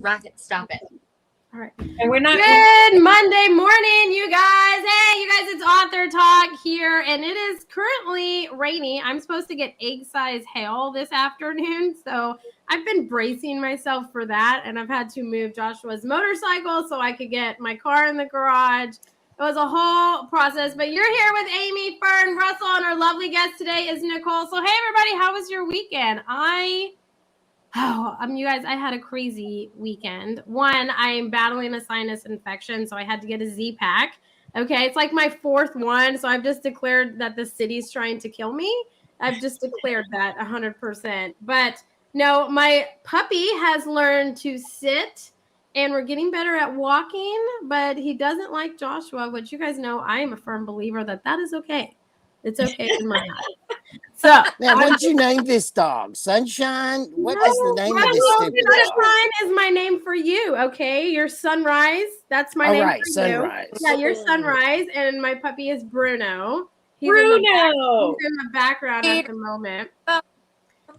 Rocket, stop it. All right. And we're not. Good Monday morning, you guys. Hey, you guys, it's Author Talk here, and it is currently rainy. I'm supposed to get egg-sized hail this afternoon, so I've been bracing myself for that, and I've had to move Joshua's motorcycle so I could get my car in the garage. It was a whole process, but you're here with Amy, Fern, Russell, and our lovely guest today is Nicole. So, hey, everybody, how was your weekend? You guys, I had a crazy weekend. One, I'm battling a sinus infection, so I had to get a Z-Pack. Okay, it's like my fourth one, so I've just declared that the city's trying to kill me. I've just declared that 100%. But no, my puppy has learned to sit, and we're getting better at walking, but he doesn't like Joshua, which you guys know I am a firm believer that is okay. It's okay in my eyes. So now, what'd you name this dog? Sunshine? What is the name of this stupid dog? Sunshine is my name for you, okay? You're Sunrise. That's my name for Sunrise. you. Yeah, you're Sunrise, and my puppy is Bruno. He's Bruno. in the background at the moment.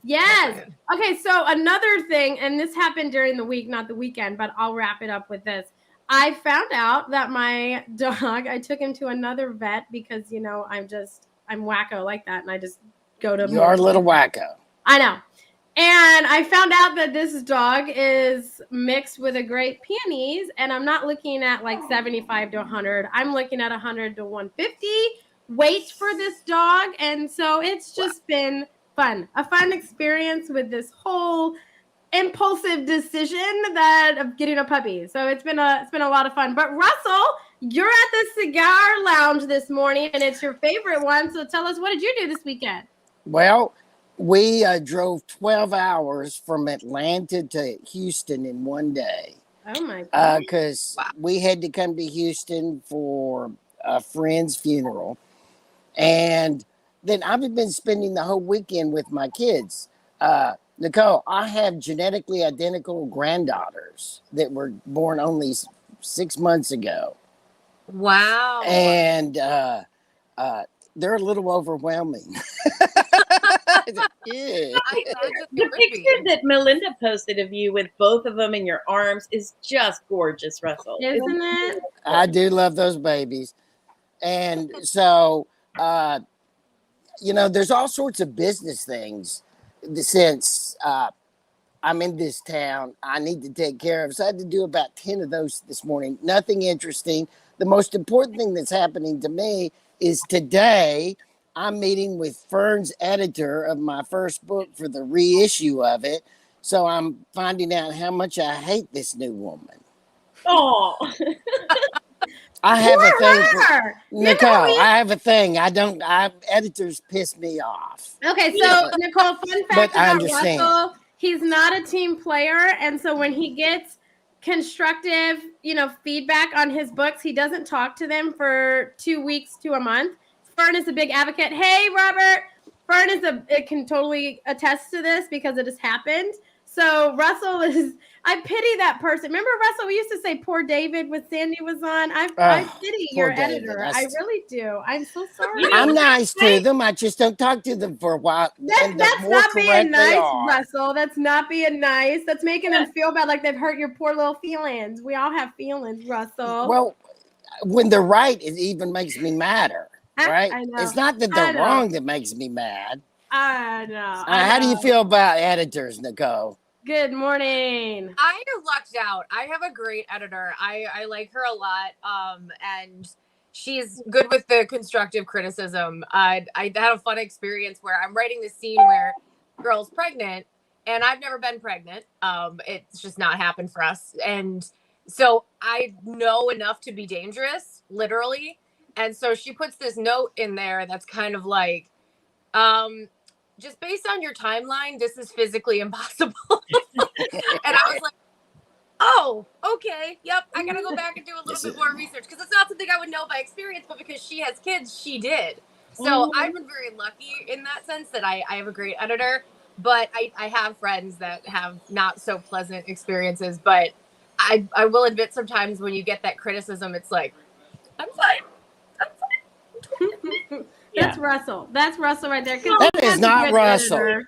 Yes. Okay, so another thing, and this happened during the week, not the weekend, but I'll wrap it up with this. I found out that my dog, I took him to another vet because, you know, I'm wacko like that, and I just go to. You are a little wacko. I know. And I found out that this dog is mixed with a Great Pyrenees, and I'm not looking at like 75 to 100. I'm looking at 100 to 150 weight for this dog, and so it's just been a fun experience with this whole impulsive decision of getting a puppy. So it's been a lot of fun. But Russell, you're at the cigar lounge this morning, and it's your favorite one. So tell us, what did you do this weekend? Well, we drove 12 hours from Atlanta to Houston in one day. Oh my God! Because we had to come to Houston for a friend's funeral, and then I've been spending the whole weekend with my kids. Nicole, I have genetically identical granddaughters that were born only 6 months ago. Wow. And they're a little overwhelming. Yeah. The picture that Melinda posted of you with both of them in your arms is just gorgeous, Russell. Isn't it? I do love those babies. And so, there's all sorts of business things since I'm in this town I need to take care of. So I had to do about 10 of those this morning. Nothing interesting. The most important thing that's happening to me is today I'm meeting with Fern's editor of my first book for the reissue of it. So I'm finding out how much I hate this new woman. Oh. I have a thing for Nicole. I have a thing. Editors piss me off. Okay, so Nicole, fun fact about Russell, he's not a team player, and so when he gets constructive, feedback on his books, he doesn't talk to them for 2 weeks to a month. Fern is a big advocate. Hey, Robert. Fern can totally attest to this because it has happened. So Russell I pity that person. Remember, Russell, we used to say poor David when Sandy was on. I pity your editor. I really do. I'm so sorry. I'm nice to them. I just don't talk to them for a while. That's not being nice, Russell. That's not being nice. That's making them feel bad, like they've hurt your poor little feelings. We all have feelings, Russell. Well, when they're right, it even makes me madder. Right? I know. It's not that they're wrong that makes me mad. I know. How do you feel about editors, Nicole? Good morning. I lucked out. I have a great editor. I like her a lot. And she's good with the constructive criticism. I had a fun experience where I'm writing this scene where the girl's pregnant, and I've never been pregnant. It's just not happened for us. And so I know enough to be dangerous, literally. And so she puts this note in there that's kind of like, just based on your timeline, this is physically impossible. And I was like, oh, okay. Yep. I got to go back and do a little bit more research because it's not something I would know by experience, but because she has kids, she did. So I've been very lucky in that sense that I have a great editor, but I have friends that have not so pleasant experiences. But I will admit sometimes when you get that criticism, it's like, I'm fine. That's Russell. That's Russell right there. That is not Russell.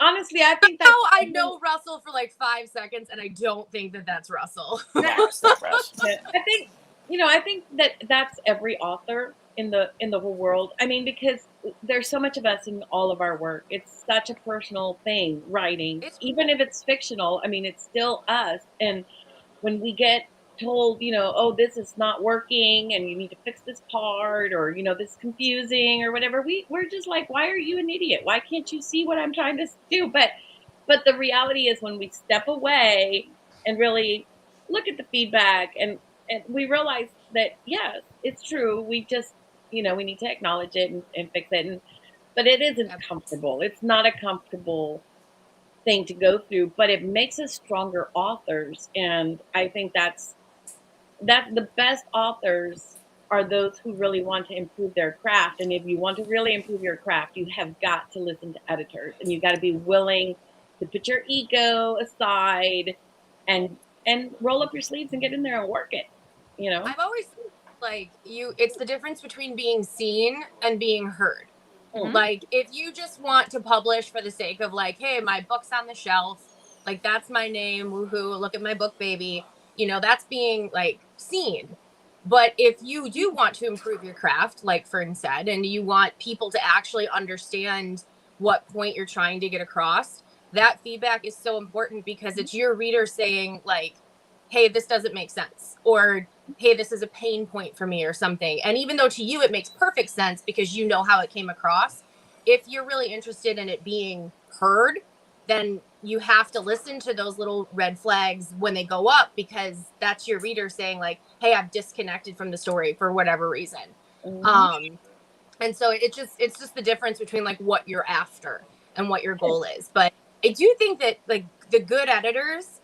honestly, I think Now that's. I know Russell for like 5 seconds, and I don't think that that's Russell. No, it's not Russell. Yeah, I think, I think that that's every author in the whole world. I mean, because there's so much of us in all of our work. It's such a personal thing, writing, It's even if it's fictional. I mean, it's still us. And when we get told, oh, this is not working and you need to fix this part, or, this is confusing or whatever, we're just like, why are you an idiot? Why can't you see what I'm trying to do? But the reality is, when we step away and really look at the feedback, and we realize that, yes, it's true. We just, we need to acknowledge it and fix it. But it isn't comfortable. It's not a comfortable thing to go through, but it makes us stronger authors. And I think that's the best authors are those who really want to improve their craft. And if you want to really improve your craft, you have got to listen to editors, and you got to be willing to put your ego aside and roll up your sleeves and get in there and work it. I've always like it's the difference between being seen and being heard. Mhm. Like, if you just want to publish for the sake of like, hey, my book's on the shelf, like that's my name, woohoo, look at my book, baby, that's being like seen. But if you do want to improve your craft, like Fern said, and you want people to actually understand what point you're trying to get across, that feedback is so important, because it's your reader saying like, hey, this doesn't make sense, or hey, this is a pain point for me, or something. And even though to you it makes perfect sense because you know how it came across, if you're really interested in it being heard, then you have to listen to those little red flags when they go up, because that's your reader saying like, hey, I've disconnected from the story for whatever reason. Mhm. And so it's just the difference between like what you're after and what your goal is. But I do think that like the good editors,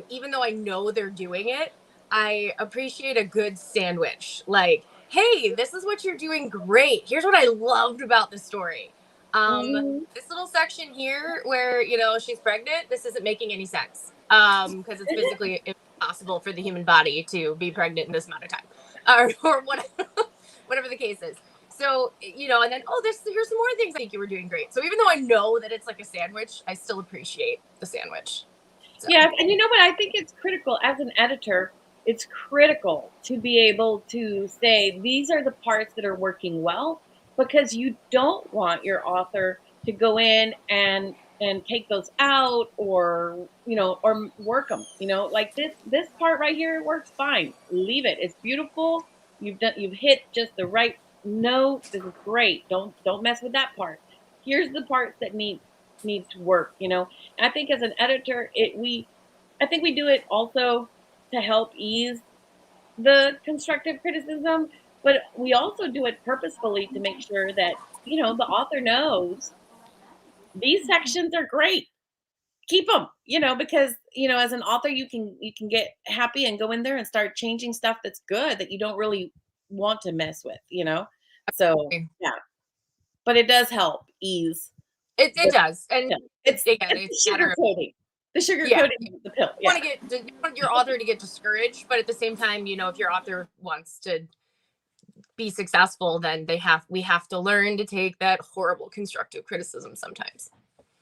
even though I know they're doing it, I appreciate a good sandwich. Like, hey, this is what you're doing great. Here's what I loved about the story. Mhm. This little section here where, she's pregnant, this isn't making any sense. Because it's physically impossible for the human body to be pregnant in this amount of time. Or whatever the case is. So, and then, here's some more things I think you were doing great. So even though I know that it's like a sandwich, I still appreciate the sandwich. So. Yes, and you know what? I think it's critical as an editor. It's critical to be able to say these are the parts that are working well, because you don't want your author to go in and take those out, or or work them. Like this part right here works fine. Leave it. It's beautiful. You've hit just the right note. This is great. Don't mess with that part. Here's the parts that need to work. I think as an editor, I think we do it also to help ease the constructive criticism, but we also do it purposefully to make sure that, the author knows these sections are great. Keep them, because, as an author, you can get happy and go in there and start changing stuff that's good that you don't really want to mess with. So, yeah, but it does help ease. It does. And Yeah. It's again, it's it's the sugar matter. coating. The sugar Yeah. coating of the pill. You Yeah. want your author to get discouraged, but at the same time, if your author wants to be successful, then we have to learn to take that horrible constructive criticism sometimes.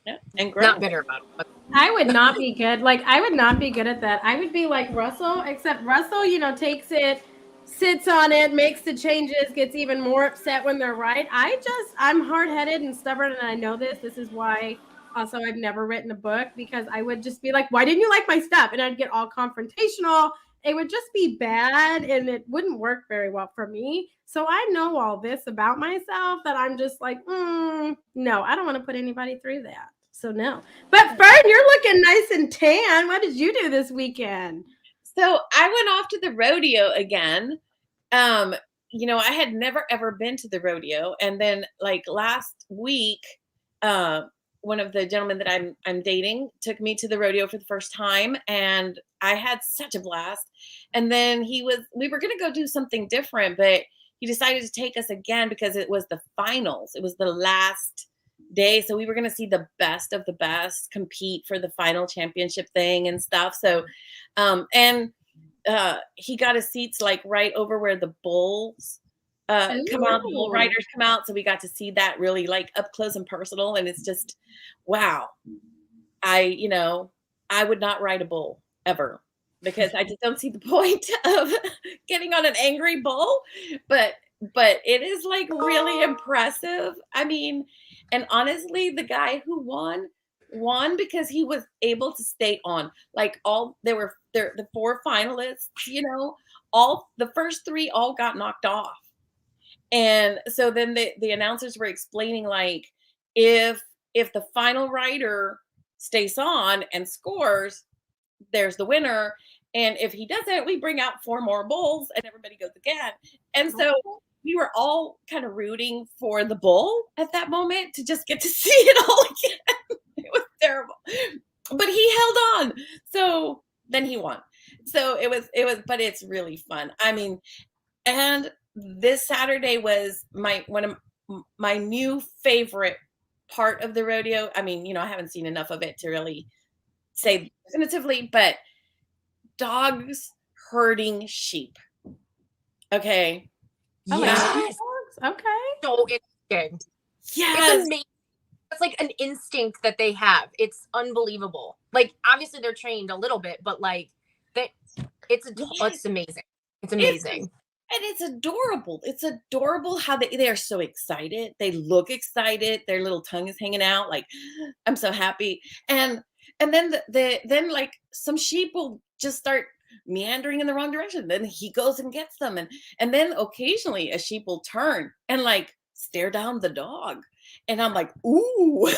Yeah. And grow. Not bitter about it. But I would not be good. Like, I would not be good at that. I would be like Russell, except Russell, takes it, sits on it, makes the changes, gets even more upset when they're right. I'm hard-headed and stubborn, and I know this. This is why also I've never written a book, because I would just be like, why didn't you like my stuff? And I'd get all confrontational. It would just be bad, and it wouldn't work very well for me. So I know all this about myself that I'm just like, no, I don't want to put anybody through that. So no. But Fern, you're looking nice and tan. What did you do this weekend? So I went off to the rodeo again. I had never ever been to the rodeo, and then like last week, one of the gentlemen that I'm dating took me to the rodeo for the first time, and I had such a blast. And then we were gonna go do something different, but he decided to take us again because it was the finals. It was the last day, so we were going to see the best of the best compete for the final championship thing and stuff. So and he got his seats like right over where the bulls come out, the bull Ooh. riders come out. So we got to see that really like up close and personal. And it's just, wow. I would not ride a bull ever because I just don't see the point of getting on an angry bull. But it is like really impressive. I mean, and honestly, the guy who won because he was able to stay on. Like the 4 finalists, all the first 3 all got knocked off. And so then the announcers were explaining like if the final rider stays on and scores, there's the winner. And if he doesn't, we bring out 4 more bulls and everybody goes again. And so we were all kind of rooting for the bull at that moment to just get to see it all again. It was terrible. But he held on. So then he won. So it was, but it's really fun. I mean, and this Saturday was one of my new favorite part of the rodeo. I mean, I haven't seen enough of it to really say definitively, but dogs herding sheep. Okay. Yes. Okay. So interesting. Yes. It's amazing. It's like an instinct that they have. It's unbelievable. Like obviously they're trained a little bit, but like it's amazing. It's amazing. And it's adorable. It's adorable how they are so excited. They look excited. Their little tongue is hanging out. Like, I'm so happy. And then then like some sheep will just start meandering in the wrong direction. Then he goes and gets them. And then occasionally a sheep will turn and like stare down the dog. And I'm like, ooh,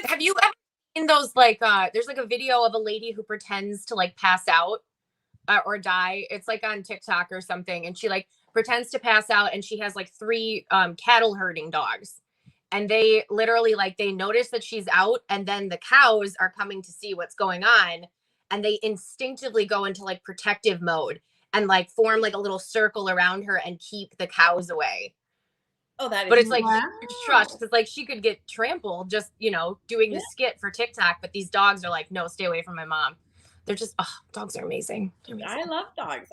Have you ever seen those like there's like a video of a lady who pretends to like pass out or die. It's like on TikTok or something. And she like pretends to pass out and she has like 3 cattle herding dogs. And they literally like, they notice that she's out and then the cows are coming to see what's going on. And they instinctively go into like protective mode and like form like a little circle around her and keep the cows away. Oh, that is. But it's like huge trust because like she could get trampled just, doing the skit for TikTok. But these dogs are like, no, stay away from my mom. They're just, dogs are amazing. I love dogs.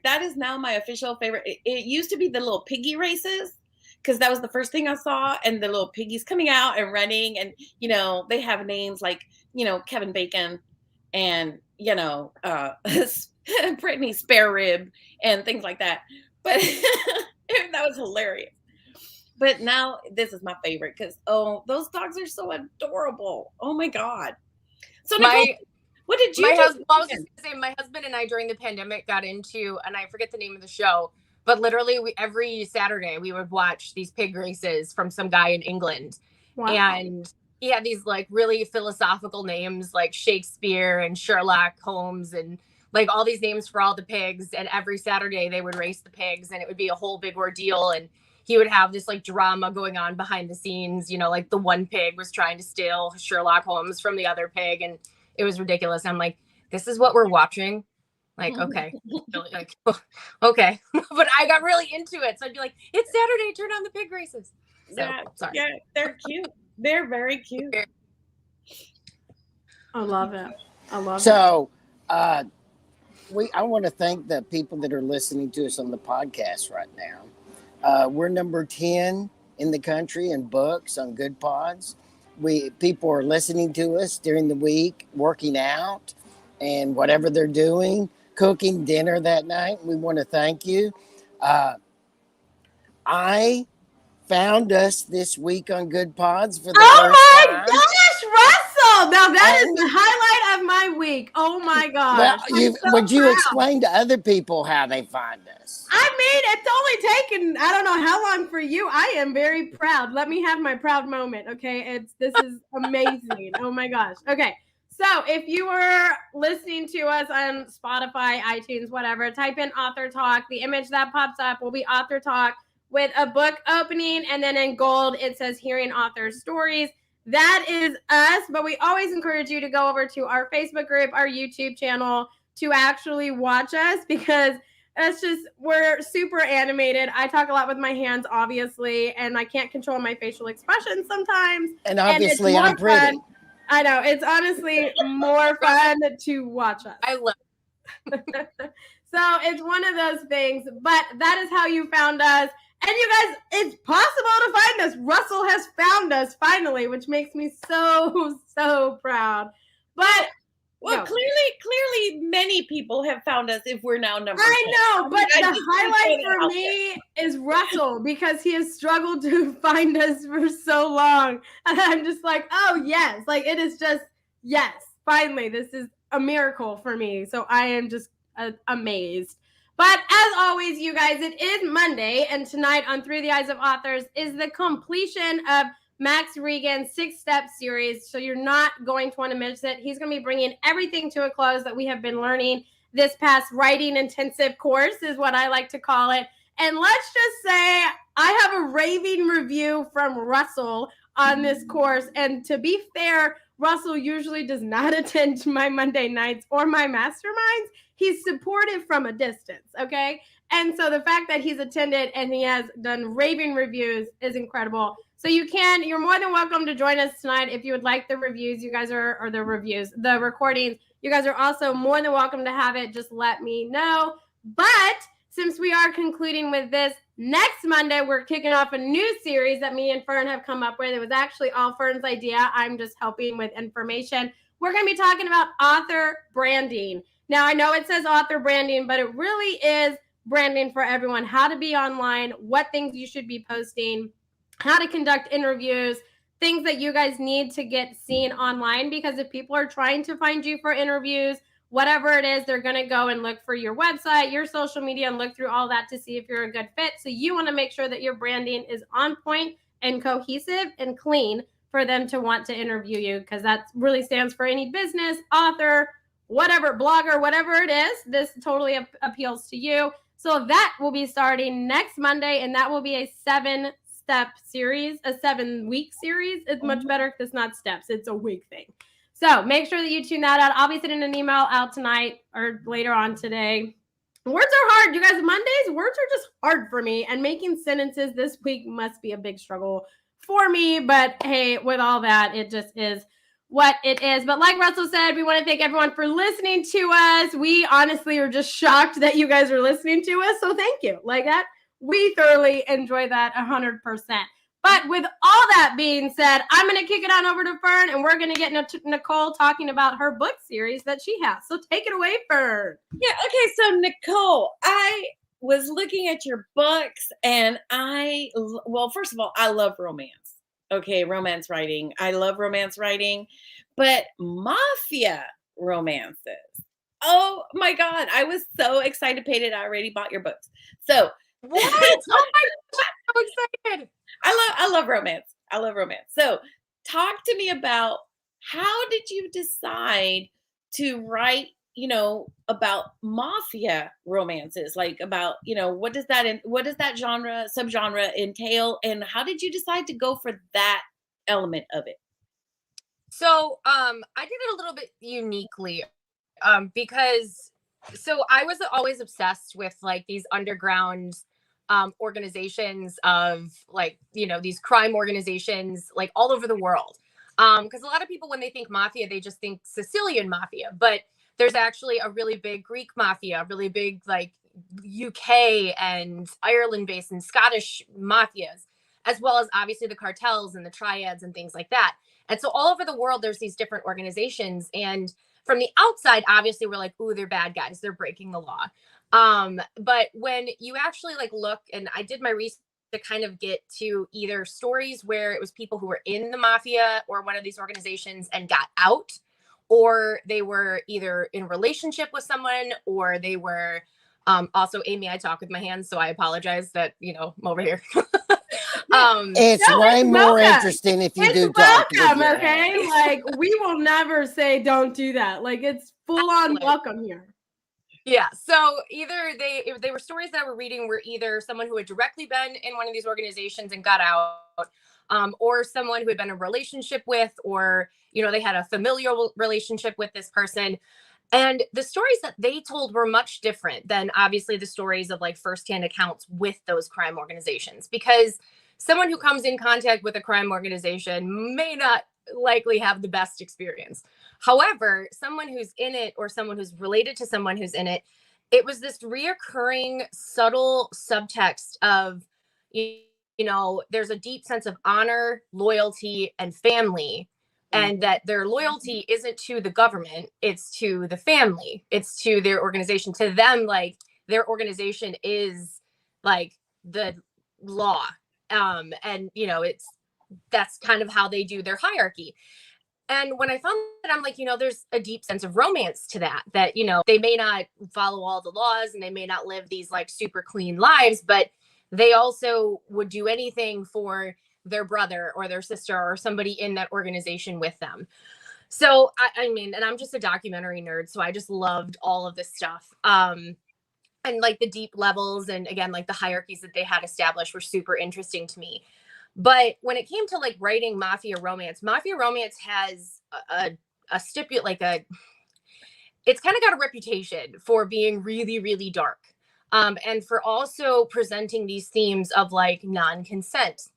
That is now my official favorite. It used to be the little piggy races because that was the first thing I saw. And the little piggies coming out and running. And, they have names like, Kevin Bacon and, Brittany Spare Rib and things like that. But that was hilarious. But now this is my favorite because, those dogs are so adorable. Oh, my God. So Nicole, what did you do? I was just gonna say, my husband and I during the pandemic got into, and I forget the name of the show, but literally every Saturday we would watch these pig races from some guy in England. Wow. And he had these like really philosophical names like Shakespeare and Sherlock Holmes and like all these names for all the pigs. And every Saturday they would race the pigs and it would be a whole big ordeal. And he would have this like drama going on behind the scenes, like the one pig was trying to steal Sherlock Holmes from the other pig. And it was ridiculous. I'm like, this is what we're watching. Like, okay. Like, okay. But I got really into it. So I'd be like, it's Saturday, turn on the pig races. So, sorry. Yeah, they're cute. They're very cute. I love it. So, I want to thank the people that are listening to us on the podcast right now. We're number 10 in the country in books on Good Pods. People are listening to us during the week, working out and whatever they're doing, cooking dinner that night. We want to thank you. I found us this week on Good Pods for the first time. Oh my gosh, Russell! Now that is the highlight of my week. Oh my gosh. Well, would you explain to other people how they find us? I mean, it's only taken, I don't know how long for you. I am very proud. Let me have my proud moment, okay? This is amazing. Oh my gosh. Okay. So if you were listening to us on Spotify, iTunes, whatever, type in Author Talk. The image that pops up will be Author Talk with a book opening. And then in gold, it says Hearing Author Stories. That is us. But we always encourage you to go over to our Facebook group, our YouTube channel to actually watch us because we're super animated. I talk a lot with my hands, obviously, and I can't control my facial expressions sometimes. And obviously I'm pretty. I know. It's honestly more fun to watch us. I love it. So it's one of those things, but that is how you found us. And you guys, it's possible to find us. Russell has found us finally, which makes me so proud. But well, no. clearly, many people have found us if we're now number 10. I know, but I the just wanna highlight throw that for out me is Russell because he has struggled to find us for so long. And I'm just like, oh, yes. Like, it is just, yes, finally, this is a miracle for me. So I am just amazed. But as always, you guys, it is Monday. And tonight on Through the Eyes of Authors is the completion of Max Regan's 6-step series. So you're not going to want to miss it. He's going to be bringing everything to a close that we have been learning this past writing intensive course is what I like to call it. And let's just say I have a raving review from Russell on this course. And to be fair, Russell usually does not attend to my Monday nights or my masterminds. He's supportive from a distance, okay? And so the fact that he's attended and he has done raving reviews is incredible. So you're more than welcome to join us tonight if you would like the reviews. You guys are, or the reviews, the recordings. You guys are also more than welcome to have it. Just let me know. But since we are concluding with this, next Monday, we're kicking off a new series that me and Fern have come up with. It was actually all Fern's idea. I'm just helping with information. We're going to be talking about author branding. Now, I know it says author branding, but it really is branding for everyone. How to be online, what things you should be posting, how to conduct interviews, things that you guys need to get seen online, because if people are trying to find you for interviews, whatever it is, they're going to go and look for your website, your social media, and look through all that to see if you're a good fit. So you want to make sure that your branding is on point and cohesive and clean for them to want to interview you, because that really stands for any business, author, whatever, blogger, whatever it is. This totally appeals to you. So that will be starting next Monday, and that will be a 7-step series, a 7-week series. It's much better because it's not steps. It's a week thing. So make sure that you tune that out. I'll be sending an email out tonight or later on today. Words are hard. You guys, Mondays, words are just hard for me. And making sentences this week must be a big struggle for me. But hey, with all that, it just is what it is. But like Russell said, we want to thank everyone for listening to us. We honestly are just shocked that you guys are listening to us. So thank you. Like that, we thoroughly enjoy that 100%. But with all that being said, I'm going to kick it on over to Fern, and we're going to get Nicole talking about her book series that she has. So take it away, Fern. Yeah, okay, so Nicole, I was looking at your books, and well, first of all, I love romance. Okay, romance writing. I love romance writing, but Mafia romances. Oh my God, I was so excited. I already bought your books. So what? Oh my gosh, I'm so excited. I love romance. I love romance. So talk to me about, how did you decide to write, about Mafia romances? Like, about, what does that subgenre entail? And how did you decide to go for that element of it? So I did it a little bit uniquely because I was always obsessed with like these underground organizations of like, these crime organizations like all over the world. Because a lot of people, when they think mafia, they just think Sicilian mafia, but there's actually a really big Greek mafia, really big like UK and Ireland based and Scottish mafias, as well as obviously the cartels and the triads and things like that. And so all over the world, there's these different organizations. And from the outside, obviously, we're like, ooh, they're bad guys. They're breaking the law. But when you actually like look, and I did my research to kind of get to either stories where it was people who were in the mafia or one of these organizations and got out, or they were either in relationship with someone, or they were also, Amy, I talk with my hands, so I apologize that, I'm over here. It's way more interesting if you do talk with your okay? hands. Like, we will never say don't do that. Like, it's full on welcome here. Yeah. So either they were stories that I were reading were either someone who had directly been in one of these organizations and got out, or someone who had been in a relationship with, or, they had a familial relationship with this person. And the stories that they told were much different than obviously the stories of like firsthand accounts with those crime organizations, because someone who comes in contact with a crime organization may not likely have the best experience. However, someone who's in it or someone who's related to someone who's in it, it was this reoccurring subtle subtext of, you know, there's a deep sense of honor, loyalty, and family, and that their loyalty isn't to the government, it's to the family, it's to their organization. To them, like, their organization is like the law. And you know, that's kind of how they do their hierarchy. And when I found that, I'm like, you know, there's a deep sense of romance to that, you know, they may not follow all the laws and they may not live these like super clean lives, but they also would do anything for their brother or their sister or somebody in that organization with them. So, I mean, and I'm just a documentary nerd, so I just loved all of this stuff. And like the deep levels and again, like the hierarchies that they had established were super interesting to me. But when it came to like writing Mafia romance has a stipulate like a it's kind of got a reputation for being really, really dark. And for also presenting these themes of like non-consent.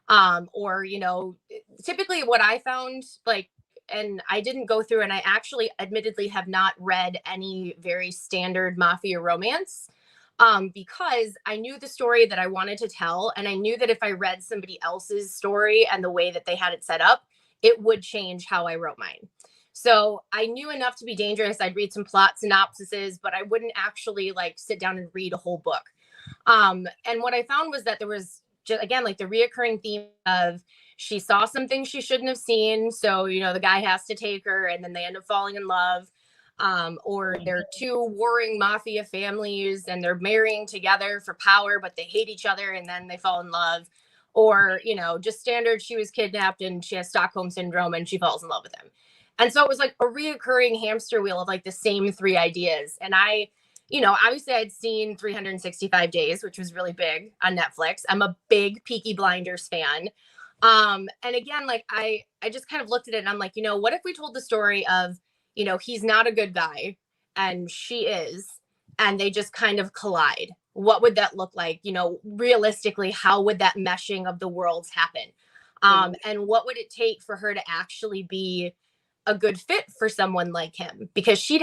Or, you know, typically what I found, like, and I didn't go through, and I actually admittedly have not read any very standard Mafia romance, because I knew the story that I wanted to tell. And I knew that if I read somebody else's story and the way that they had it set up, it would change how I wrote mine. So I knew enough to be dangerous. I'd read some plot synopsises, but I wouldn't actually like sit down and read a whole book. And what I found was that there was just, again, like the reoccurring theme of she saw something she shouldn't have seen. So, you know, the guy has to take her and then they end up falling in love. Or they're two warring mafia families and they're marrying together for power, but they hate each other and then they fall in love. Or, you know, just standard, she was kidnapped and she has Stockholm syndrome and she falls in love with him. And so it was like a reoccurring hamster wheel of like the same three ideas. And I, you know, obviously I'd seen 365 Days, which was really big on Netflix. I'm a big Peaky Blinders fan. And again, like I just kind of looked at it and I'm like, you know, what if we told the story of, you know, he's not a good guy and she is, and they just kind of collide? What would that look like? You know, realistically, how would that meshing of the worlds happen? And what would it take for her to actually be a good fit for someone like him? Because she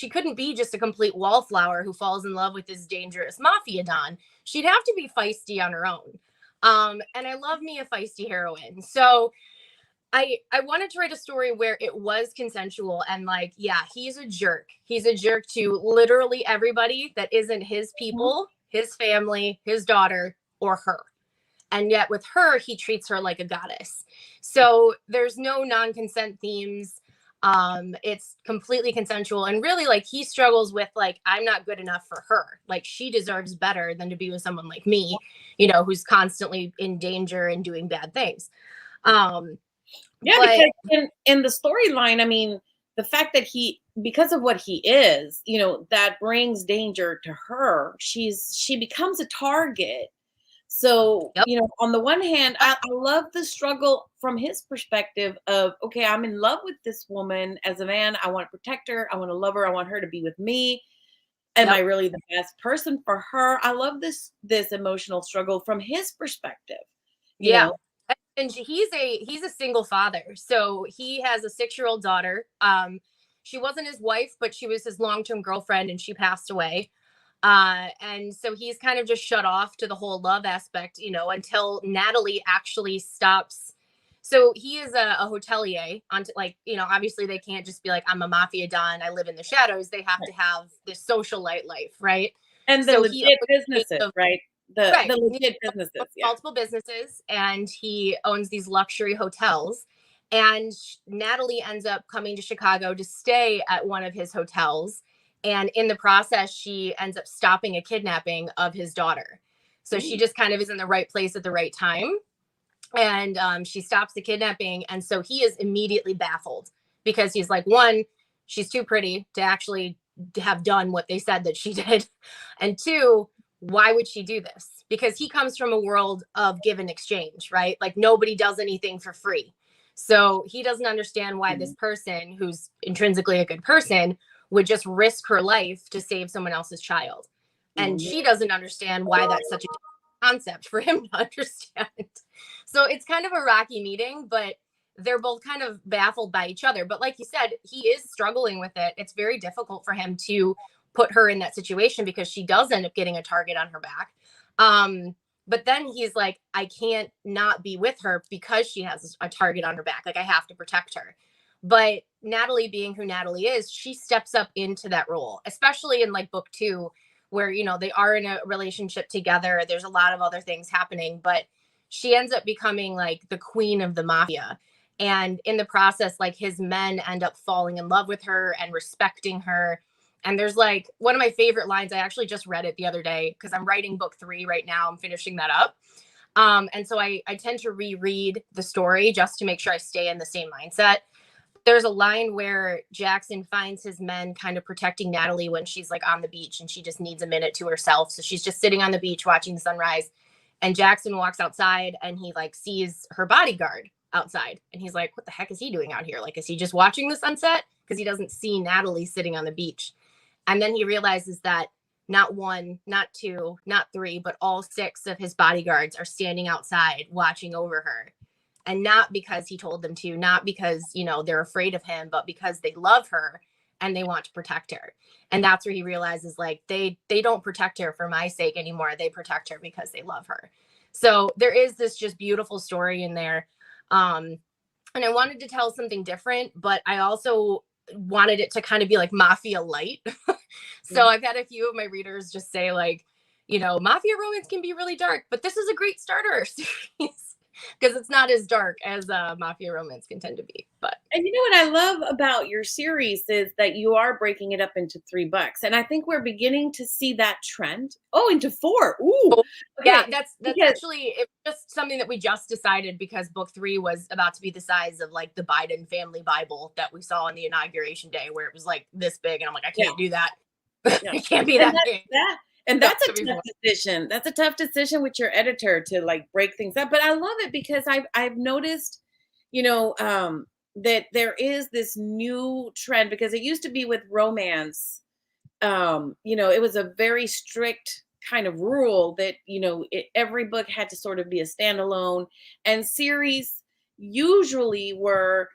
couldn't be just a complete wallflower who falls in love with this dangerous mafia don. She'd have to be feisty on her own. And I love me a feisty heroine. So I wanted to write a story where it was consensual and like, yeah, he's a jerk. He's a jerk to literally everybody that isn't his people, his family, his daughter, or her. And yet with her, he treats her like a goddess. So there's no non-consent themes. It's completely consensual. And really, like, he struggles with like, I'm not good enough for her. Like, she deserves better than to be with someone like me, you know, who's constantly in danger and doing bad things. Yeah, but, because in the storyline, I mean, the fact that because of what he is, you know, that brings danger to her. She becomes a target. So, yep. you know, on the one hand, I love the struggle from his perspective of, okay, I'm in love with this woman as a man. I want to protect her. I want to love her. I want her to be with me. Am I really the best person for her? I love this emotional struggle from his perspective. You know? And he's a single father. So he has a 6-year-old daughter. She wasn't his wife, but she was his long-term girlfriend and she passed away. And so he's kind of just shut off to the whole love aspect, you know, until Natalie actually stops. So he is a hotelier on, like, you know, obviously they can't just be like, I'm a mafia don, I live in the shadows. They have to have this socialite life, right? And the so legit businesses, right? The legit businesses, multiple businesses, and he owns these luxury hotels. And Natalie ends up coming to Chicago to stay at one of his hotels. And in the process, she ends up stopping a kidnapping of his daughter. So she just kind of is in the right place at the right time. And she stops the kidnapping. And so he is immediately baffled because he's like, one, she's too pretty to actually have done what they said that she did. And two, why would she do this? Because he comes from a world of give and exchange, right? Like nobody does anything for free. So he doesn't understand why this person who's intrinsically a good person would just risk her life to save someone else's child. And she doesn't understand why that's such a concept for him to understand. So it's kind of a rocky meeting, but they're both kind of baffled by each other. But like you said, he is struggling with it. It's very difficult for him to put her in that situation because she does end up getting a target on her back. But then he's like, I can't not be with her because she has a target on her back. Like, I have to protect her. But Natalie, being who Natalie is, she steps up into that role, especially in like book 2, where, you know, they are in a relationship together. There's a lot of other things happening, but she ends up becoming like the queen of the mafia. And in the process, like, his men end up falling in love with her and respecting her. And there's like one of my favorite lines. I actually just read it the other day because I'm writing book 3 right now. I'm finishing that up. And so I tend to reread the story just to make sure I stay in the same mindset. There's a line where Jackson finds his men kind of protecting Natalie when she's like on the beach and she just needs a minute to herself. So she's just sitting on the beach watching the sunrise. And Jackson walks outside and he like sees her bodyguard outside. And he's like, what the heck is he doing out here? Like, is he just watching the sunset? Because he doesn't see Natalie sitting on the beach. And then he realizes that not 1, not 2, not 3, but all 6 of his bodyguards are standing outside watching over her. And not because he told them to, not because, you know, they're afraid of him, but because they love her and they want to protect her. And that's where he realizes, like, they don't protect her for my sake anymore. They protect her because they love her. So there is this just beautiful story in there. And I wanted to tell something different, but I also wanted it to kind of be like Mafia light. So I've had a few of my readers just say, like, you know, Mafia romance can be really dark, but this is a great starter series because it's not as dark as Mafia romance can tend to be. But And you know what I love about your series is that you are breaking it up into 3 books, and I think we're beginning to see that trend. Oh, into 4. Ooh, okay. Yeah, that's Because, actually, it's just something that we just decided because book 3 was about to be the size of like the Biden family Bible that we saw on the inauguration day, where it was like this big, and I'm like, I can't do that. Yeah. It can't be that big. That's a tough decision. That's a tough decision with your editor to like break things up. But I love it because I've noticed, you know, that there is this new trend, because it used to be with romance. You know, it was a very strict kind of rule that, you know, every book had to sort of be a standalone, and series usually were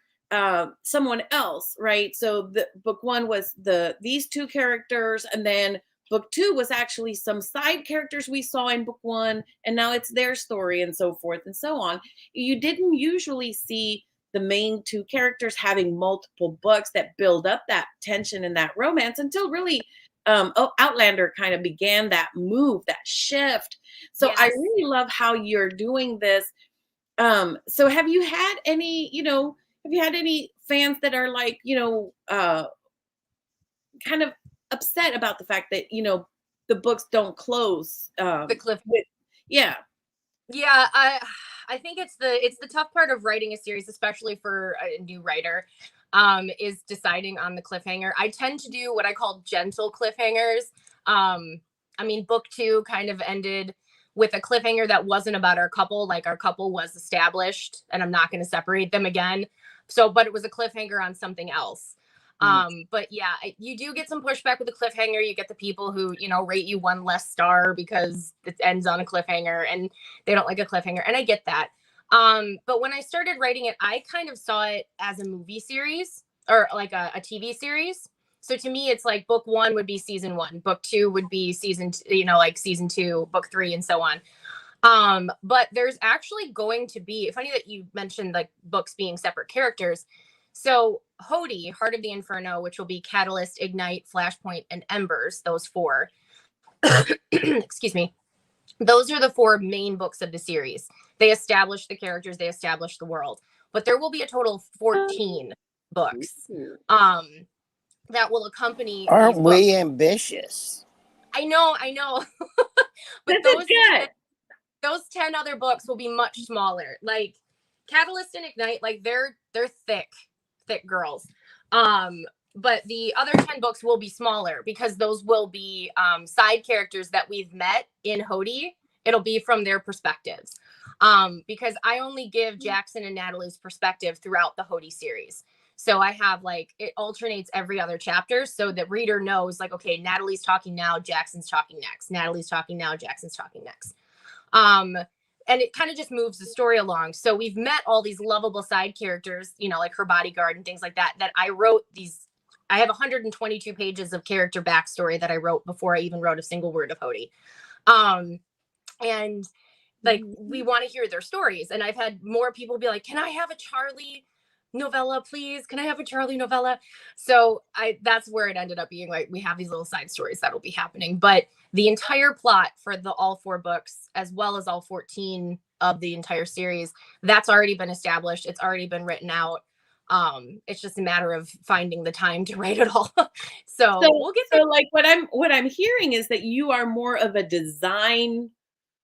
someone else, right? So the book 1 was these 2 characters, and then book 2 was actually some side characters we saw in book 1, and now it's their story, and so forth and so on. You didn't usually see the main 2 characters having multiple books that build up that tension and that romance until really Outlander kind of began that move, that shift. So Yes. I really love how you're doing this. So have you had any, you know, fans that are like, you know, kind of upset about the fact that, you know, the books don't close The cliff. Yeah. Yeah, I think it's the tough part of writing a series, especially for a new writer, is deciding on the cliffhanger. I tend to do what I call gentle cliffhangers. I mean, book 2 kind of ended with a cliffhanger that wasn't about our couple. Like, our couple was established, and I'm not going to separate them again. So, but it was a cliffhanger on something else. But yeah, you do get some pushback with the cliffhanger. You get the people who, you know, rate you 1 less star because it ends on a cliffhanger and they don't like a cliffhanger. And I get that. But when I started writing it, I kind of saw it as a movie series or like a TV series. So to me, it's like book 1 would be season 1, book 2 would be season, you know, like season 2, book 3, and so on. But there's actually going to be, funny that you mentioned like books being separate characters. So Hody, Heart of the Inferno, which will be Catalyst, Ignite, Flashpoint, and Embers, those 4. Excuse me. Those are the 4 main books of the series. They establish the characters, they establish the world. But there will be a total of 14 books that will accompany Aren't these we books. ambitious? I know. But those 10 other books will be much smaller. Like Catalyst and Ignite, like they're thick girls. But the other 10 books will be smaller because those will be side characters that we've met in Hody. It'll be from their perspectives. Because I only give Jackson and Natalie's perspective throughout the Hody series. So I have like, it alternates every other chapter so the reader knows like, okay, Natalie's talking now, Jackson's talking next. Natalie's talking now, Jackson's talking next. and it kind of just moves the story along. So we've met all these lovable side characters, you know, like her bodyguard and things like that, that I wrote these. I have 122 pages of character backstory that I wrote before I even wrote a single word of Hody. And like, we want to hear their stories. And I've had more people be like, can I have a Charlie novella, please? Can I have a Charlie novella? So that's where it ended up being. Like, we have these little side stories that'll be happening, but the entire plot for all 4 books, as well as all 14 of the entire series, that's already been established. It's already been written out. It's just a matter of finding the time to write it all. So we'll get there. So like what I'm hearing is that you are more of a design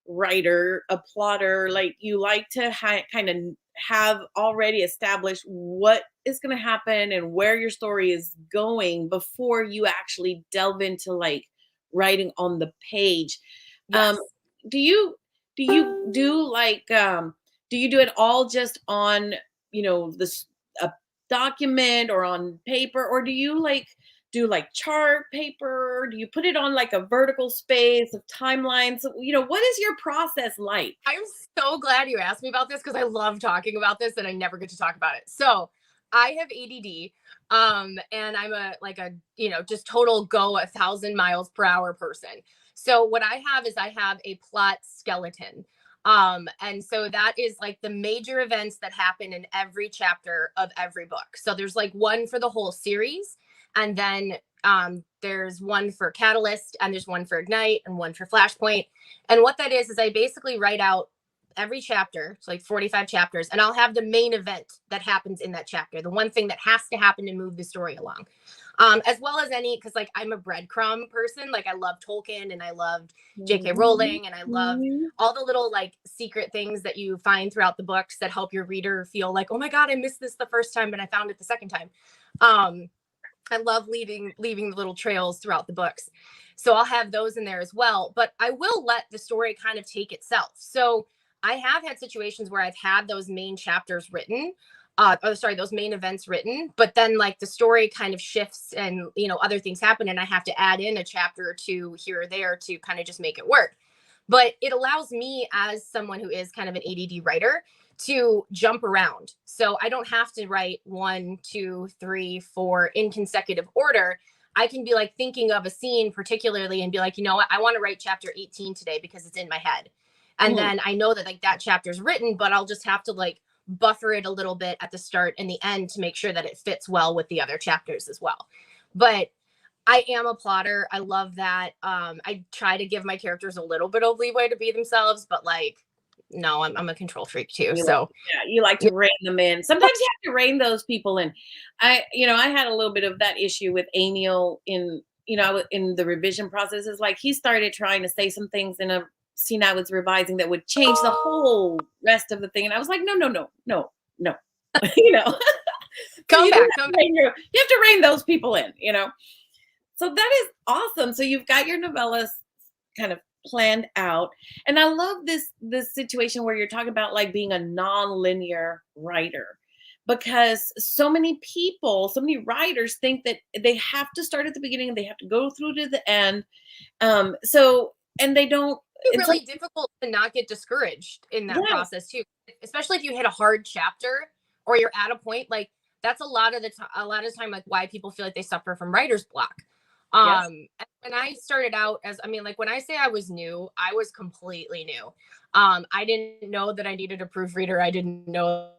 writer, a plotter. Like, you like to kind of have already established what is going to happen and where your story is going before you actually delve into like writing on the page. Yes. Do you do like do you do it all just on, you know, this a document or on paper, or do you like do like chart paper? Do you put it on like a vertical space of timelines? You know, what is your process like? I'm so glad you asked me about this, because I love talking about this and I never get to talk about it. So I have ADD, and I'm a you know, just total go 1,000 miles per hour person. So what I have is I have a plot skeleton. And so that is like the major events that happen in every chapter of every book. So there's like one for the whole series, and then there's one for Catalyst, and there's one for Ignite, and one for Flashpoint. And what that is I basically write out every chapter. It's like 45 chapters, and I'll have the main event that happens in that chapter, the one thing that has to happen to move the story along. As well as because like I'm a breadcrumb person. Like, I love Tolkien, and I loved J.K. Rowling, and I love all the little like secret things that you find throughout the books that help your reader feel like, oh my God, I missed this the first time, but I found it the second time. I love leaving the little trails throughout the books. So I'll have those in there as well, but I will let the story kind of take itself. So I have had situations where I've had those main chapters written, those main events written, but then like the story kind of shifts, and, you know, other things happen, and I have to add in a chapter or 2 here or there to kind of just make it work. But it allows me, as someone who is kind of an ADD writer, to jump around. So I don't have to write 1, 2, 3, 4 in consecutive order. I can be like thinking of a scene particularly and be like, you know what, I want to write chapter 18 today because it's in my head. And then I know that like that chapter's written, but I'll just have to like buffer it a little bit at the start and the end to make sure that it fits well with the other chapters as well. But I am a plotter. I love that. I try to give my characters a little bit of leeway to be themselves, but like, no, I'm a control freak too. You like to rein them in. Sometimes you have to rein those people in. I had a little bit of that issue with Amiel in the revision process. Is like he started trying to say some things in a scene I was revising that would change the whole rest of the thing, and I was like, no, you know, come back. You have to rein those people in, you know. So that is awesome. So you've got your novellas kind of planned out, and I love this situation where you're talking about like being a non-linear writer, because so many writers think that they have to start at the beginning and they have to go through to the end. And they don't. It's really difficult to not get discouraged in that process too, especially if you hit a hard chapter or you're at a point like that's a lot of time like why people feel like they suffer from writer's block. And I started out like when I say I was new, I was completely new. I didn't know that I needed a proofreader. I didn't know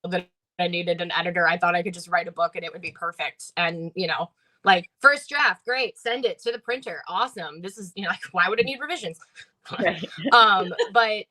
that I needed an editor. I thought I could just write a book and it would be perfect. And, you know, like first draft, great, send it to the printer. Awesome. This is, you know, like, why would it need revisions? Right. But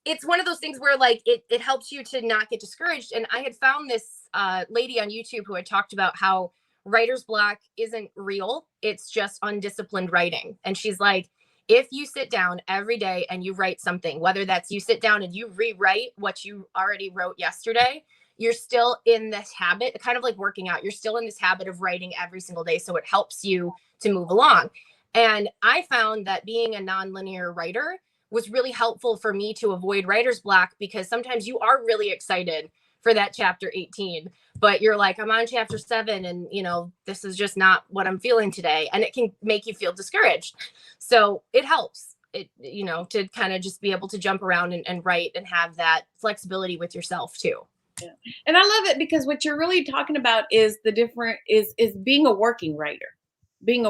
it's one of those things where like it helps you to not get discouraged. And I had found this lady on YouTube who had talked about how writer's block isn't real. It's just undisciplined writing. And she's like, if you sit down every day and you write something, whether that's you sit down and you rewrite what you already wrote yesterday, you're still in this habit, kind of like working out. You're still in this habit of writing every single day. So it helps you to move along. And I found that being a nonlinear writer was really helpful for me to avoid writer's block, because sometimes you are really excited for that chapter 18, but you're like, I'm on chapter 7 and, you know, this is just not what I'm feeling today. And it can make you feel discouraged. So it helps. to kind of just be able to jump around and write and have that flexibility with yourself too. Yeah. And I love it because what you're really talking about is being a working writer, and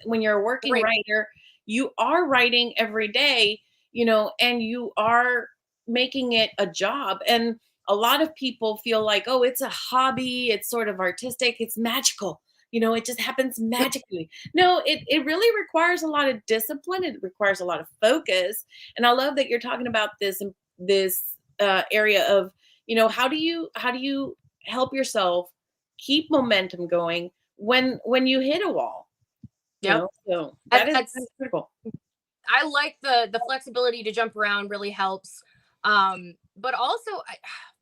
when you're a working Right. writer, you are writing every day, and you are making it a job. And a lot of people feel like, oh, it's a hobby. It's sort of artistic. It's magical. It just happens magically. No, it really requires a lot of discipline. It requires a lot of focus. And I love that you're talking about this area of, how do you help yourself keep momentum going when you hit a wall? Yep. So that's critical. I like the flexibility to jump around really helps. But also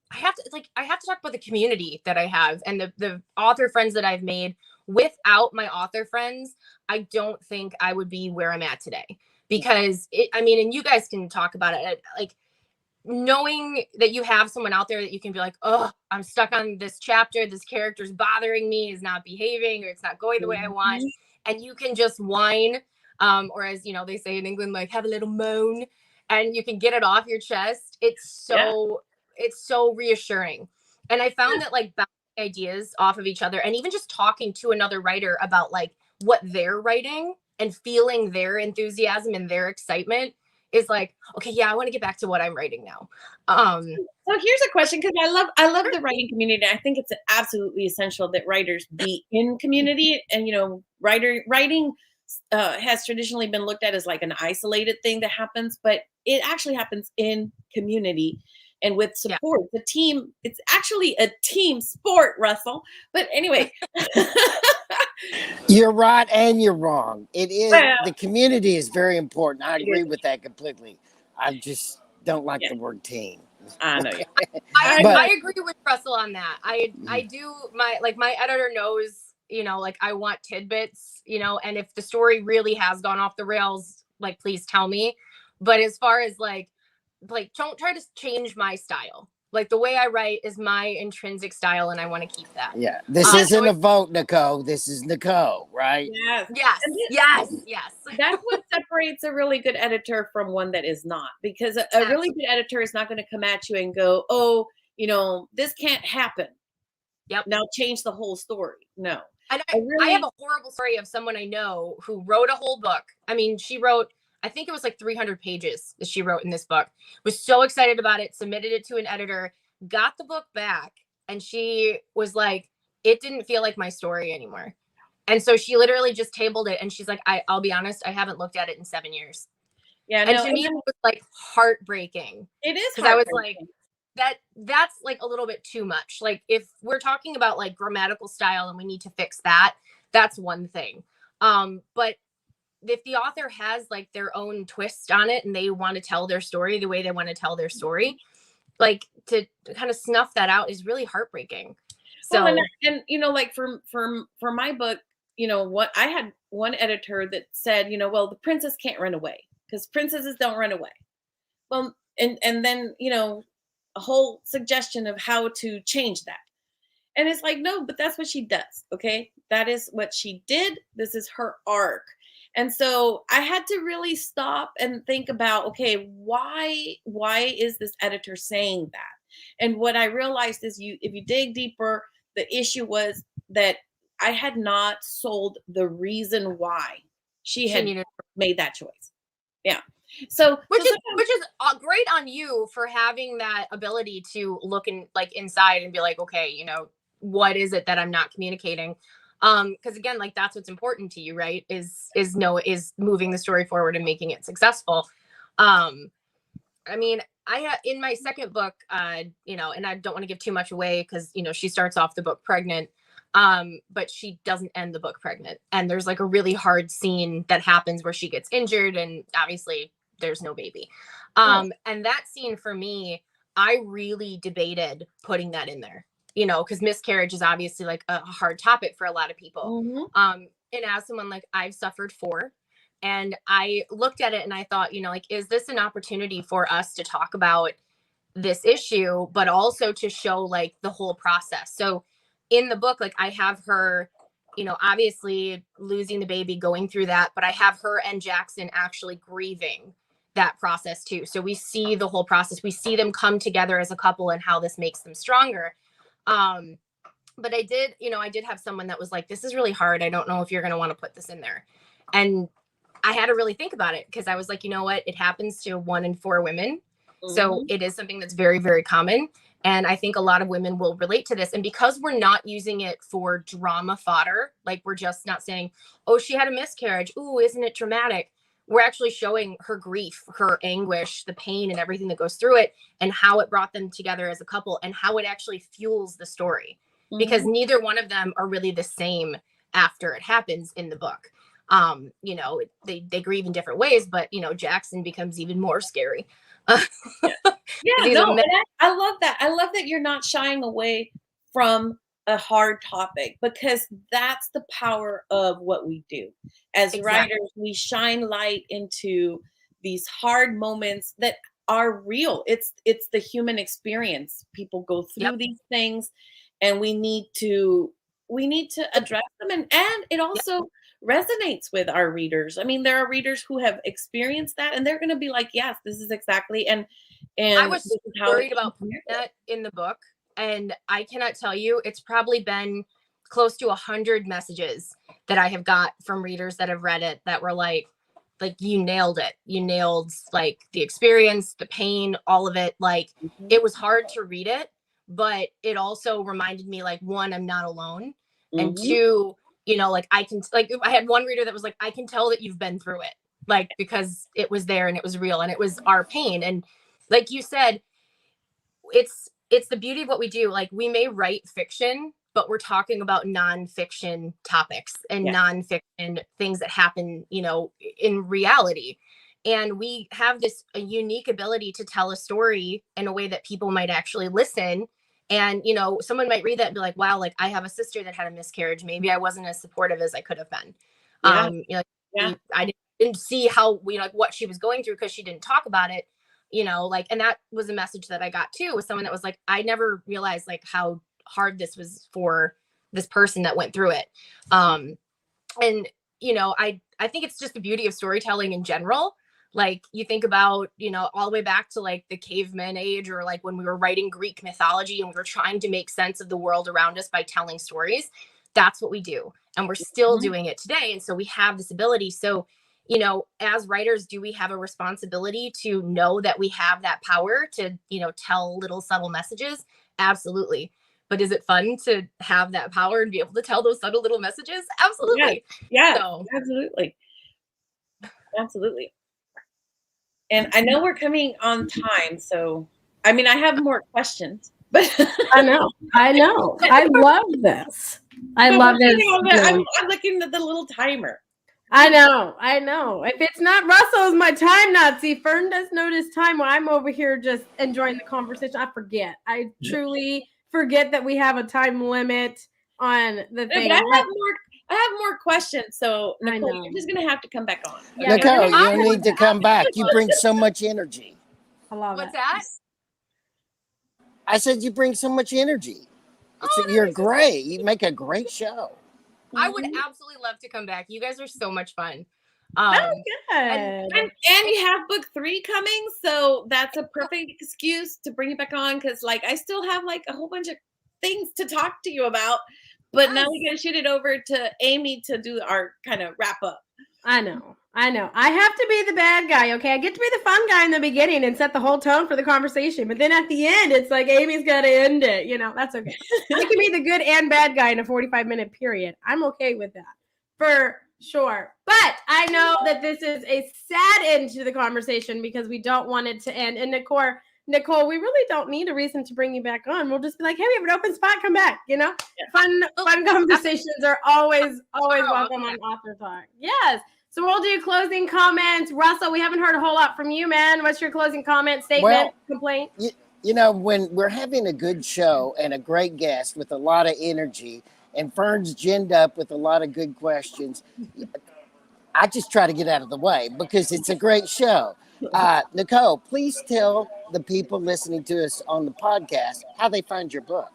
I have to talk about the community that I have and the author friends that I've made. Without my author friends, I don't think I would be where I'm at today, because and you guys can talk about it, like knowing that you have someone out there that you can be like, oh, I'm stuck on this chapter, this character's bothering me, is not behaving, or it's not going the way I want. And you can just whine, or as they say in England, like have a little moan, and you can get it off your chest. It's so reassuring. And I found that like bouncing ideas off of each other, and even just talking to another writer about like what they're writing and feeling their enthusiasm and their excitement is like, okay, yeah, I want to get back to what I'm writing now. So here's a question, because I love the writing community. I think it's absolutely essential that writers be in community. And writing has traditionally been looked at as like an isolated thing that happens, but it actually happens in community and with support. The team, it's actually a team sport, Russell. But anyway. You're right and you're wrong. It is. The community is very important. I agree with that completely. I just don't like the word team. I know. I agree with Russell on that. I do. My editor knows, like I want tidbits, and if the story really has gone off the rails, like please tell me. But as far as like don't try to change my style. Like the way I write is my intrinsic style, and I want to keep that. Yeah, this isn't a vote, Nicole. This is Nicole, right? Yes. That's what separates a really good editor from one that is not, because a really good editor is not going to come at you and go, oh, this can't happen. Yep. Now change the whole story. No. And I have a horrible story of someone I know who wrote a whole book. I mean, she wrote, I think it was like 300 pages that she wrote in this book, was so excited about it, submitted it to an editor, got the book back, and she was like, it didn't feel like my story anymore. And so she literally just tabled it, and she's like, I'll be honest, I haven't looked at it in 7 years. Yeah. And to me, it was like heartbreaking. It is. Because I was like, that's like a little bit too much. Like if we're talking about like grammatical style and we need to fix that, that's one thing. But if the author has like their own twist on it and they want to tell their story the way they want to tell their story, like to kind of snuff that out is really heartbreaking. So, well, and like for my book, what I had one editor that said, well, the princess can't run away because princesses don't run away. Well, and then, a whole suggestion of how to change that. And it's like, no, but that's what she does. Okay. That is what she did. This is her arc. And so I had to really stop and think about, okay, why is this editor saying that? And what I realized is if you dig deeper, the issue was that I had not sold the reason why she had made that choice. Yeah. So which is great on you for having that ability to look inside and be like, okay, what is it that I'm not communicating? Because again, like that's what's important to you, right? Is moving the story forward and making it successful. I mean, in my second book, and I don't want to give too much away because she starts off the book pregnant, but she doesn't end the book pregnant, and there's like a really hard scene that happens where she gets injured, and obviously there's no baby. And that scene for me, I really debated putting that in there. Because miscarriage is obviously like a hard topic for a lot of people. Mm-hmm. And as someone like I've suffered 4, and I looked at it and I thought, like, is this an opportunity for us to talk about this issue, but also to show like the whole process? So in the book, like I have her obviously losing the baby, going through that, but I have her and Jackson actually grieving that process too. So we see the whole process. We see them come together as a couple and how this makes them stronger. But I did have someone that was like, this is really hard. I don't know if you're going to want to put this in there. And I had to really think about it, because I was like, you know what? It happens to 1 in 4 women. Mm-hmm. So it is something that's very, very common. And I think a lot of women will relate to this. And because we're not using it for drama fodder, like we're just not saying, oh, she had a miscarriage. Ooh, isn't it dramatic? We're actually showing her grief, her anguish, the pain and everything that goes through it, and how it brought them together as a couple, and how it actually fuels the story. Mm-hmm. Because neither one of them are really the same after it happens in the book. They grieve in different ways, but Jackson becomes even more scary. No, I love that. I love that you're not shying away from a hard topic, because that's the power of what we do as writers. We shine light into these hard moments that are real. It's the human experience. People go through these things, and we need to address them, and it also resonates with our readers. I mean, there are readers who have experienced that, and they're going to be like, yes, this is exactly. And I was worried about putting that in the book, and I cannot tell you, it's probably been close to 100 messages that I have got from readers that have read it that were like you nailed it. You nailed like the experience, the pain, all of it. Like it was hard to read it, but it also reminded me, like, 1, I'm not alone, and 2, I had one reader that was like, I can tell that you've been through it, like, because it was there and it was real and it was our pain. And like you said, it's the beauty of what we do. Like, we may write fiction, but we're talking about nonfiction topics and nonfiction things that happen, in reality. And we have a unique ability to tell a story in a way that people might actually listen. And, someone might read that and be like, wow, like, I have a sister that had a miscarriage. Maybe I wasn't as supportive as I could have been. I didn't see how, what she was going through, because she didn't talk about it, and that was a message that I got too, with someone that was like, I never realized like how hard this was for this person that went through it. I think it's just the beauty of storytelling in general. Like, you think about, all the way back to like the caveman age, or like when we were writing Greek mythology and we were trying to make sense of the world around us by telling stories. That's what we do. And we're still doing it today. And so we have this ability. So, as writers, do we have a responsibility to know that we have that power to, tell little subtle messages? Absolutely. But is it fun to have that power and be able to tell those subtle little messages? Absolutely. Yeah, so. Absolutely. And I know we're coming on time, so I mean, I have more questions, but I know. I love this. I'm looking at the little timer. I know. If it's not Russell, it's my time Nazi. Fern does notice time while I'm over here just enjoying the conversation. I forget. I truly forget that we have a time limit on the thing. But I have more questions, so Nicole, you're just gonna have to come back on. Okay? Nicole, you need to come back. You bring so much energy. I love What's that? I said you bring so much energy. You're great. You make a great show. I would absolutely love to come back. You guys are so much fun. Good. And you have book 3 coming, so that's a perfect excuse to bring you back on, because like I still have like a whole bunch of things to talk to you about. But now we gotta shoot it over to Amy to do our kind of wrap up. I know. I have to be the bad guy, okay? I get to be the fun guy in the beginning and set the whole tone for the conversation. But then at the end, it's like Amy's got to end it. That's okay. I can be the good and bad guy in a 45-minute period. I'm okay with that, for sure. But I know that this is a sad end to the conversation, because we don't want it to end. And Nicole, we really don't need a reason to bring you back on. We'll just be like, hey, we have an open spot. Come back. Fun conversations are always welcome on Author Talk. Yes. So we'll do closing comments. Russell, we haven't heard a whole lot from you, man. What's your closing comment, statement, complaint? When we're having a good show and a great guest with a lot of energy, and Fern's ginned up with a lot of good questions, I just try to get out of the way because it's a great show. Nicole, please tell the people listening to us on the podcast how they find your book.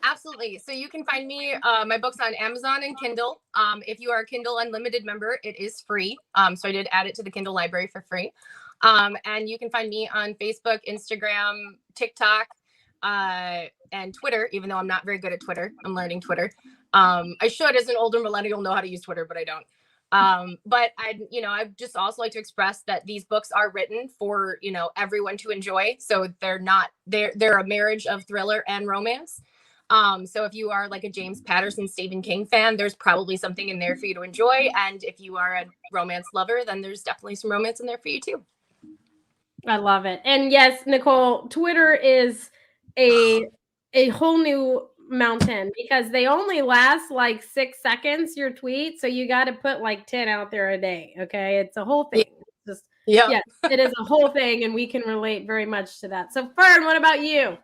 Absolutely. So you can find me, my books on Amazon and Kindle. If you are a Kindle Unlimited member, it is free. So I did add it to the Kindle library for free. And you can find me on Facebook, Instagram, TikTok, and Twitter, even though I'm not very good at Twitter. I'm learning Twitter. I should, as an older millennial, know how to use Twitter, but I don't. But I just also like to express that these books are written for, everyone to enjoy. So they're a marriage of thriller and romance. So if you are like a James Patterson, Stephen King fan, there's probably something in there for you to enjoy. And if you are a romance lover, then there's definitely some romance in there for you too. I love it. And yes, Nicole, Twitter is a whole new mountain because they only last like 6 seconds, your tweet. So you got to put like 10 out there a day. Okay. It's a whole thing. Yes, it is a whole thing. And we can relate very much to that. So Fern, what about you?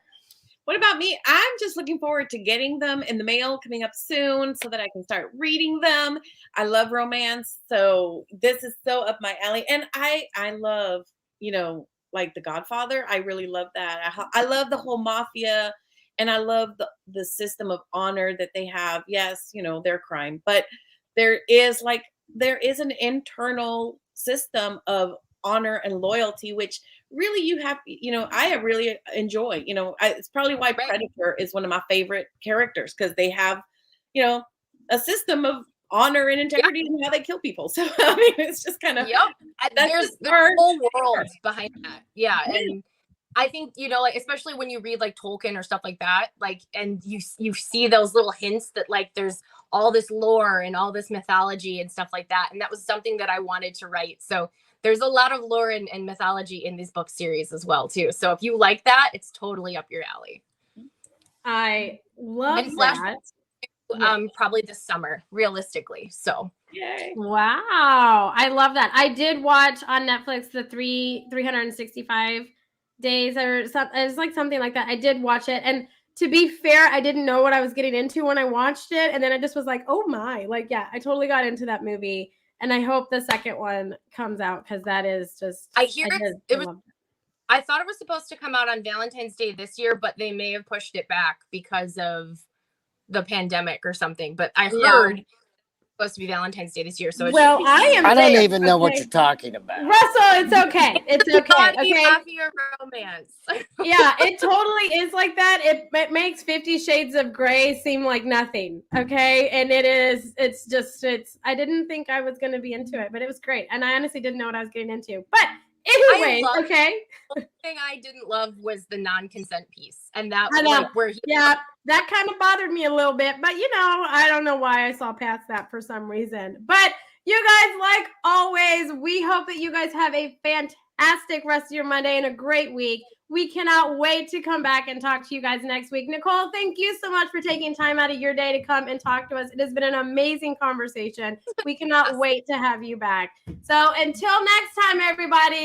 What about me? I'm just looking forward to getting them in the mail coming up soon so that I can start reading them. I love romance. So this is so up my alley. And I love, like The Godfather. I really love that. I love the whole mafia, and I love the system of honor that they have. Yes, their crime, but there is an internal system of honor and loyalty, which really I really enjoy. It's probably why Predator is one of my favorite characters, because they have, a system of honor and integrity in how they kill people. So I mean, it's just kind of there's a whole world behind that. Yeah. And I think, like, especially when you read like Tolkien or stuff like that, like, and you see those little hints that like there's all this lore and all this mythology and stuff like that. And that was something that I wanted to write. So there's a lot of lore and mythology in these book series as well too. So if you like that, it's totally up your alley. I love that. Probably this summer, realistically. So yay. Wow, I love that. I did watch on Netflix the 365 days or something. It's like something like that. I did watch it, and to be fair, I didn't know what I was getting into when I watched it, and then I just was like, oh my, like, yeah, I totally got into that movie, and I hope the second one comes out, because that is just, I thought it was supposed to come out on Valentine's Day this year, but they may have pushed it back because of the pandemic or something. But I heard it's supposed to be Valentine's Day this year. So I don't even know what you're talking about. Russell, it's okay. It's okay. Okay. Mafia romance. Yeah, it totally is like that. It makes 50 Shades of Grey seem like nothing. Okay. And I didn't think I was going to be into it, but it was great. And I honestly didn't know what I was getting into. But anyway, okay. The thing I didn't love was the non-consent piece. And that that kind of bothered me a little bit, but I don't know why I saw past that for some reason. But you guys, like always, we hope that you guys have a fantastic rest of your Monday and a great week. We cannot wait to come back and talk to you guys next week. Nicole, thank you so much for taking time out of your day to come and talk to us. It has been an amazing conversation. We cannot wait to have you back. So until next time, everybody.